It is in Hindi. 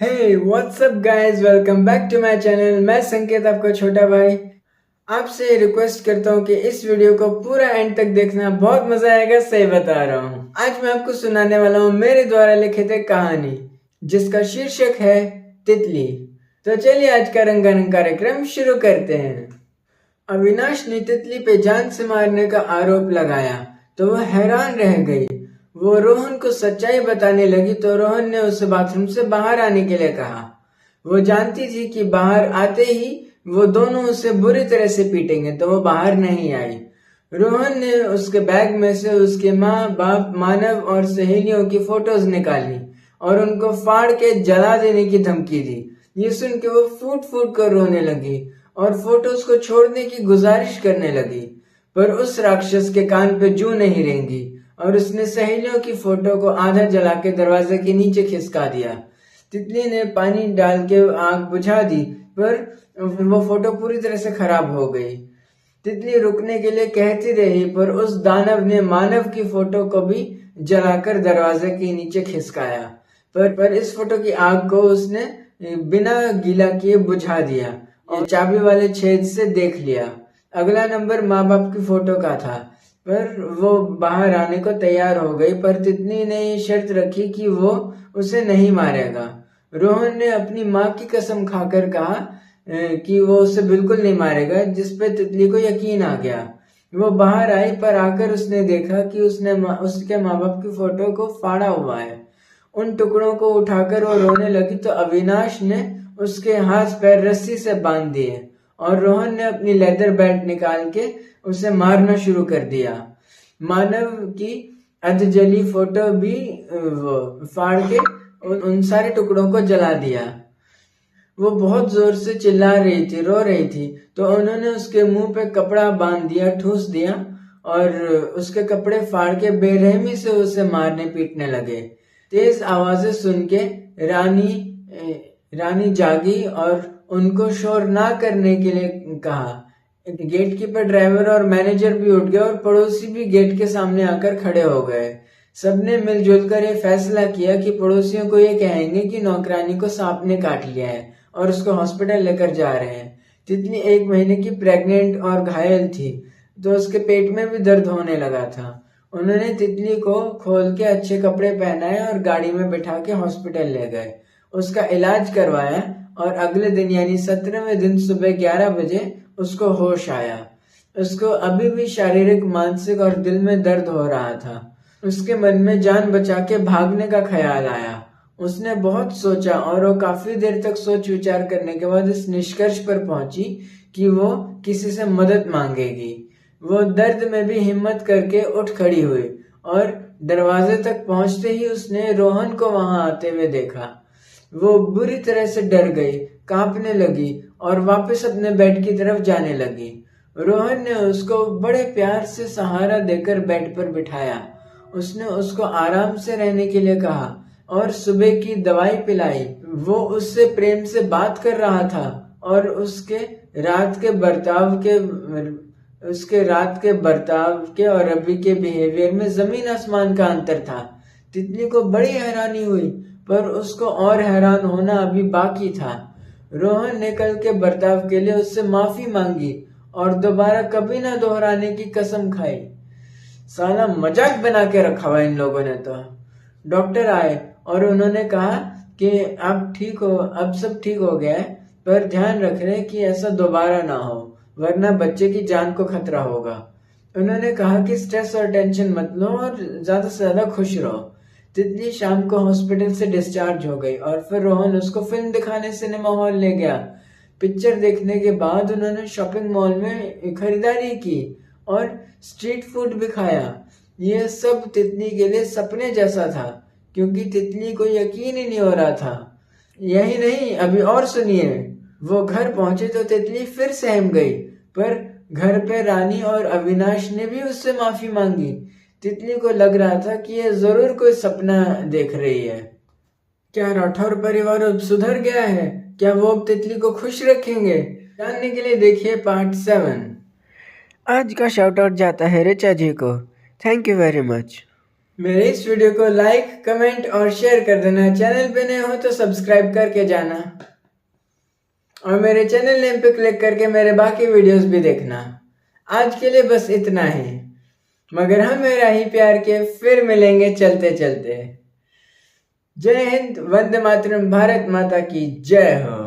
Hey what's up guys, welcome back to my channel. मैं संकेत, आपका छोटा भाई। आपसे रिक्वेस्ट करता हूँ कि इस वीडियो को पूरा एंड तक देखना, बहुत मजा आएगा, सही बता रहा हूँ। आज मैं आपको सुनाने वाला हूँ मेरे द्वारा लिखित एक कहानी जिसका शीर्षक है तितली। तो चलिए आज का रंगारंग कार्यक्रम शुरू करते हैं। अविनाश ने तितली पे जान से मारने का आरोप लगाया तो वह हैरान रह गई। वो रोहन को सच्चाई बताने लगी तो रोहन ने उसे बाथरूम से बाहर आने के लिए कहा। वो जानती थी कि बाहर आते ही वो दोनों उसे बुरी तरह से पीटेंगे, तो वो बाहर नहीं आई। रोहन ने उसके बैग में से उसके माँ बाप, मानव और सहेलियों की फोटोज निकाली और उनको फाड़ के जला देने की धमकी दी। ये सुन के वो फूट फूट कर रोने लगी और फोटोज को छोड़ने की गुजारिश करने लगी, पर उस राक्षस के कान पे जू नहीं रेंगी और उसने सहेलियों की फोटो को आधा जला के दरवाजे के नीचे खिसका दिया। तितली ने पानी डाल के आग बुझा दी, पर वो फोटो पूरी तरह से खराब हो गई। तितली रुकने के लिए कहती रही, पर उस दानव ने मानव की फोटो को भी जलाकर दरवाजे के नीचे खिसकाया। पर इस फोटो की आग को उसने बिना गीला किए बुझा दिया और चाबी वाले छेद से देख लिया। अगला नंबर माँ बाप की फोटो का था, पर वो बाहर आने को तैयार हो गई, पर तितली ने ये शर्त रखी कि वो उसे नहीं मारेगा। रोहन ने अपनी माँ की कसम खाकर कहा कि वो उसे बिल्कुल नहीं मारेगा, जिस पे तितली को यकीन आ गया। वो बाहर आई, पर आकर उसने देखा कि उसके माँ बाप की फोटो को फाड़ा हुआ है। उन टुकड़ों को उठाकर वो रोने लगी तो अविनाश ने उसके हाथ पैर रस्सी से बांध दिए और रोहन ने अपनी लेदर बेल्ट निकाल के उसे मारना शुरू कर दिया। मानव की अधजली फोटो भी वो फाड़ के उन सारे टुकड़ों को जला दिया। वो बहुत जोर से चिल्ला रही थी, रो रही थी, तो उन्होंने उसके मुंह पे कपड़ा बांध दिया, ठूस दिया और उसके कपड़े फाड़ के बेरहमी से उसे मारने पीटने लगे। तेज आवाजें सुन के रानी जागी और उनको शोर ना करने के लिए कहा। गेट कीपर, ड्राइवर और मैनेजर भी उठ गए और पड़ोसी भी गेट के सामने आकर खड़े हो गए। सबने मिलजुल कर ये फैसला किया कि पड़ोसियों को ये कहेंगे कि नौकरानी को सांप ने काट लिया है और उसको हॉस्पिटल लेकर जा रहे हैं। तितली 1 महीने की प्रेग्नेंट और घायल थी, तो उसके पेट में भी दर्द होने लगा था। उन्होंने तितली को खोल के अच्छे कपड़े पहनाए और गाड़ी में बिठा के हॉस्पिटल ले गए। उसका इलाज करवाया और अगले दिन यानी 17वें दिन सुबह 11 बजे उसको होश आया। उसको अभी भी शारीरिक, मानसिक और दिल में दर्द हो रहा था। उसके मन में जान बचा के भागने का ख्याल आया। उसने बहुत सोचा और वो काफी देर तक सोच विचार करने के बाद इस निष्कर्ष पर पहुंची कि वो किसी से मदद मांगेगी। वो दर्द में भी हिम्मत करके उठ खड़ी हुई और दरवाजे तक पहुंचते ही उसने रोहन को वहां आते हुए देखा। वो बुरी तरह से डर गई, कांपने लगी और वापस अपने बेड की तरफ जाने लगी। रोहन ने उसको बड़े प्यार से सहारा देकर बेड पर बिठाया। उसने उसको आराम से रहने के लिए कहा और सुबह की दवाई पिलाई। वो उससे प्रेम से बात कर रहा था और उसके रात के बर्ताव के और अभी के बिहेवियर में जमीन आसमान का अंतर था। तितली को बड़ी हैरानी हुई, पर उसको और हैरान होना अभी बाकी था। रोहन ने कल के बर्ताव के लिए उससे माफी मांगी और दोबारा कभी ना दोहराने की कसम खाई। साला मजाक बना के रखा हुआ इन लोगों ने तो। डॉक्टर आए और उन्होंने कहा कि अब ठीक हो, अब सब ठीक हो गया है, पर ध्यान रख रहे कि ऐसा दोबारा ना हो, वरना बच्चे की जान को खतरा होगा। उन्होंने कहा कि स्ट्रेस और टेंशन मत लो और ज्यादा से ज्यादा खुश रहो। तितली शाम को हॉस्पिटल से डिस्चार्ज हो गई और फिर रोहन उसको फिल्म दिखाने सिनेमा हॉल ले गया। पिक्चर देखने के बाद उन्होंने शॉपिंग मॉल में खरीदारी की और स्ट्रीट फूड भी खाया। यह सब तितली के लिए सपने जैसा था, क्योंकि तितली को यकीन ही नहीं हो रहा था। यही नहीं, अभी और सुनिए। वो घर पहुंचे तो तितली फिर सहम गई, पर घर पे रानी और अविनाश ने भी उससे माफी मांगी। तितली को लग रहा था कि यह जरूर कोई सपना देख रही है। क्या राठौर परिवार अब सुधर गया है? क्या वो अब तितली को खुश रखेंगे? जानने के लिए देखिए पार्ट 7। आज का शाउट आउट जाता है ऋचा जी को। Thank you very much. मेरे इस वीडियो को लाइक, कमेंट और शेयर कर देना। चैनल पे नए हो तो सब्सक्राइब करके जाना और मेरे चैनल नेम पे क्लिक करके मेरे बाकी वीडियोस भी देखना। आज के लिए बस इतना ही, मगर हम मेरा ही प्यार के फिर मिलेंगे चलते चलते। जय हिंद, वंदे मातरम, भारत माता की जय हो।